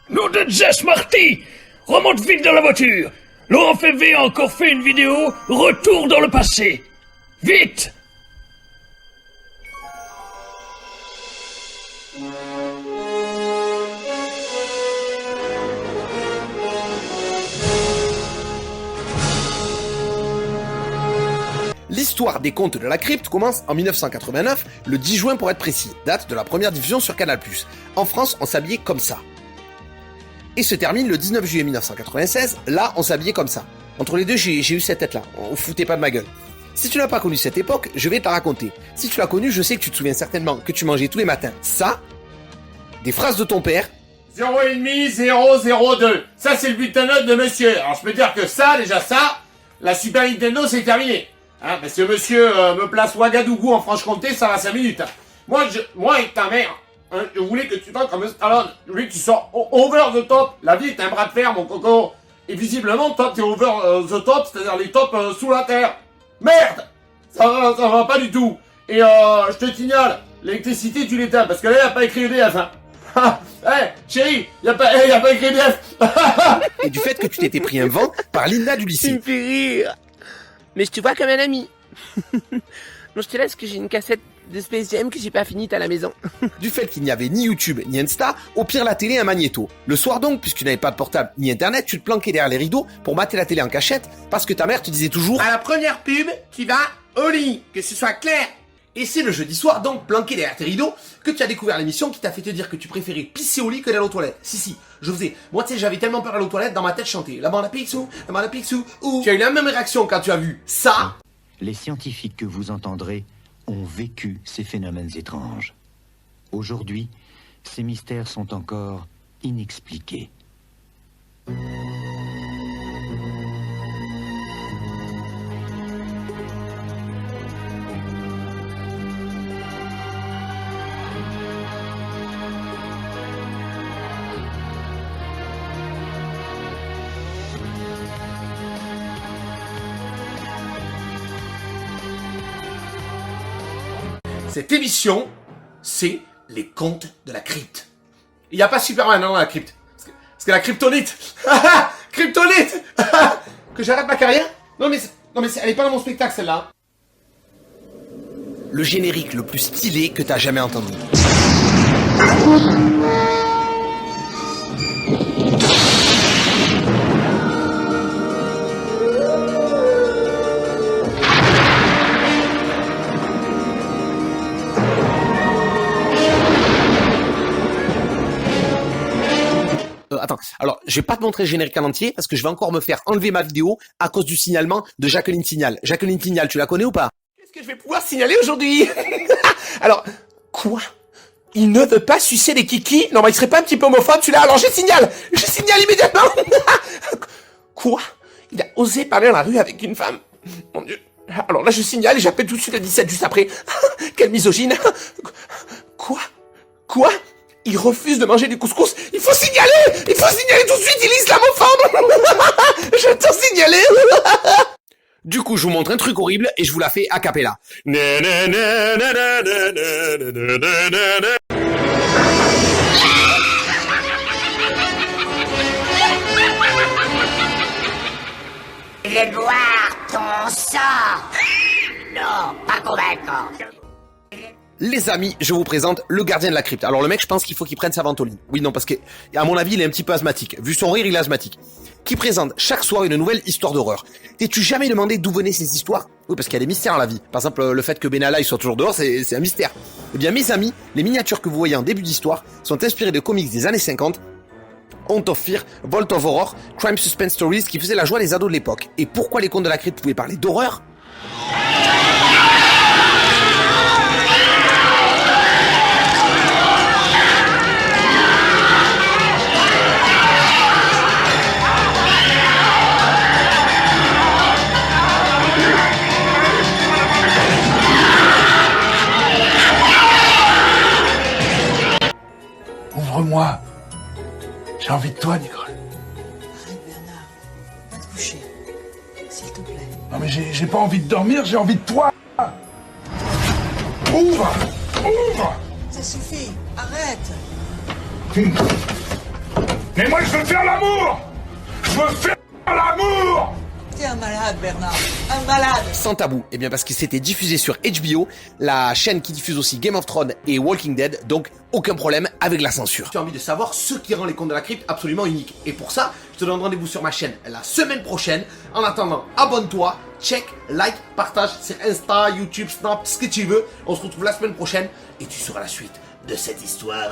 Nom de Jess Marty! Remonte vite dans la voiture! Laurent FV a encore fait une vidéo Retour dans le passé. Vite! L'histoire des contes de la crypte commence en 1989, le 10 juin pour être précis, date de la première diffusion sur Canal+. En France, on s'habillait comme ça. Et se termine le 19 juillet 1996, là, on s'habillait comme ça. Entre les deux, j'ai eu cette tête-là, on foutait pas de ma gueule. Si tu n'as pas connu cette époque, je vais te la raconter. Si tu l'as connue, je sais que tu te souviens certainement que tu mangeais tous les matins ça, des phrases de ton père, 0,5 002. Ça, c'est le bulletin note de monsieur. Alors, je peux dire que ça, déjà ça, la Super Nintendo, c'est terminé. Hein, parce que monsieur me place Ouagadougou en Franche-Comté, ça va 5 minutes. Hein. Moi et ta mère, hein, je voulais que tu sois comme Stallone. Je voulais que tu sois over the top. La vie est un bras de fer, mon coco. Et visiblement, toi, t'es over the top, c'est-à-dire les tops sous la terre. Merde, ça va pas du tout. Et je te signale, l'électricité, tu l'éteins, parce que là, y a pas écrit EDF, hein. Chérie, y a pas écrit EDF. et du fait que tu t'étais pris un vent par Linda du Tu me lycée. fais rire. Mais je te vois comme un ami. Non, je te laisse que j'ai une cassette de Space Jam que j'ai pas finie à la maison. Du fait qu'il n'y avait ni YouTube ni Insta, au pire la télé un magnéto. Le soir donc, puisque tu n'avais pas de portable ni internet, tu te planquais derrière les rideaux pour mater la télé en cachette, parce que ta mère te disait toujours À la première pub, tu vas au lit, que ce soit clair. Et c'est le jeudi soir, donc planqué derrière tes rideaux, que tu as découvert l'émission qui t'a fait te dire que tu préférais pisser au lit que d'aller aux toilettes. Si, je faisais. Moi, tu sais, j'avais tellement peur d'aller aux toilettes, dans ma tête, je chantais la bande à Picsou, ou... Tu as eu la même réaction quand tu as vu ça. Les scientifiques que vous entendrez ont vécu ces phénomènes étranges. Aujourd'hui, ces mystères sont encore inexpliqués. Cette émission, c'est les contes de la crypte. Il n'y a pas Superman dans la crypte. Parce que la kryptonite. Kryptonite. Que j'arrête ma carrière. Non mais elle est pas dans mon spectacle celle-là. Le générique le plus stylé que t'as jamais entendu. Attends, alors je vais pas te montrer le générique en entier parce que je vais encore me faire enlever ma vidéo à cause du signalement de Jacqueline Signal. Jacqueline Signal, tu la connais ou pas? Qu'est-ce que je vais pouvoir signaler aujourd'hui? Alors, quoi? Il ne veut pas sucer les kikis? Non, mais il serait pas un petit peu homophobe celui-là? Alors je signale immédiatement. Quoi? Il a osé parler dans la rue avec une femme. Mon Dieu. Alors là je signale et j'appelle tout de suite le 17 juste après. Quelle misogyne. Quoi? Il refuse de manger du couscous. Il faut signaler tout de suite, il est islamophobe. Je t'en signaler. Du coup, je vous montre un truc horrible et je vous la fais a cappella. Je vais boire ton sang. Non, pas convaincant. Les amis, je vous présente le gardien de la crypte. Alors le mec, je pense qu'il faut qu'il prenne sa ventoline. Oui, non, parce que, à mon avis, il est un petit peu asthmatique. Vu son rire, il est asthmatique. Qui présente chaque soir une nouvelle histoire d'horreur. T'es-tu jamais demandé d'où venaient ces histoires? Oui, parce qu'il y a des mystères dans la vie. Par exemple, le fait que Benalla il soit toujours dehors, c'est un mystère. Eh bien, mes amis, les miniatures que vous voyez en début d'histoire sont inspirées de comics des années 50, Haunt of Fear, Vault of Horror, Crime Suspense Stories, qui faisaient la joie des ados de l'époque. Et pourquoi les contes de la crypte pouvaient parler d'horreur? Ouvre-moi. J'ai envie de toi, Nicole. Arrête, Bernard. Va te coucher. S'il te plaît. Non mais j'ai pas envie de dormir, j'ai envie de toi. Ouvre. Ça suffit. Arrête. Mais moi, je veux faire l'amour. Je veux faire l'amour. T'es un malade, Bernard. Un malade. Sans tabou, eh bien parce que c'était diffusé sur HBO, la chaîne qui diffuse aussi Game of Thrones et Walking Dead, donc aucun problème avec la censure. Tu as envie de savoir ce qui rend les contes de la crypte absolument uniques. Et pour ça, je te donne rendez-vous sur ma chaîne la semaine prochaine. En attendant, abonne-toi, check, like, partage sur Insta, YouTube, Snap, ce que tu veux. On se retrouve la semaine prochaine et tu sauras la suite de cette histoire.